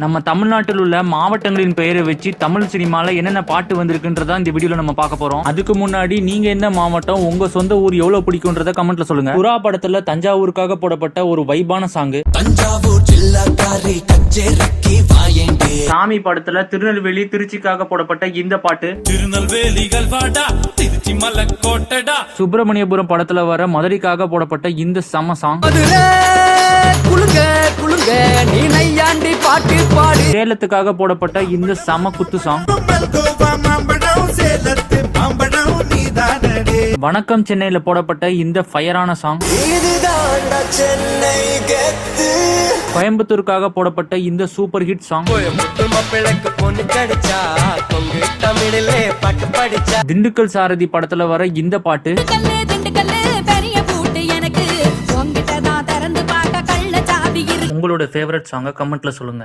நம்ம தமிழ்நாட்டில் உள்ள மாவட்டங்களின் பெயரை வச்சு தமிழ் சினிமால என்னென்ன பாட்டு வந்திருக்குன்றதா இந்த வீடியோல நம்ம பார்க்க போறோம். அதுக்கு முன்னாடி நீங்க எந்த மாவட்டம், உங்க சொந்த ஊர் எவ்வளவு பிடிக்கும்ன்றத கமெண்ட்ல சொல்லுங்க. புறா படத்துல தஞ்சாவூருக்காக போடப்பட்ட ஒரு வைபான சாங், சாமி படத்துல திருநெல்வேலி திருச்சிக்காக போடப்பட்ட இந்த பாட்டு, சுப்பிரமணியபுரம் படத்துல வர மதுரைக்காக போடப்பட்ட இந்த சம சாங், சேலத்துக்காக போடப்பட்ட இந்த சம குத்து சாங், வணக்கம் சென்னையில போடப்பட்ட இந்த ஃபயரான சாங், கோயம்புத்தூருக்காக போடப்பட்ட இந்த சூப்பர் ஹிட் சாங், திண்டுக்கல் சாரதி படத்துல வர இந்த பாட்டு, உங்களோட ஃபேவரட் சாங்க கமெண்ட்ல சொல்லுங்க.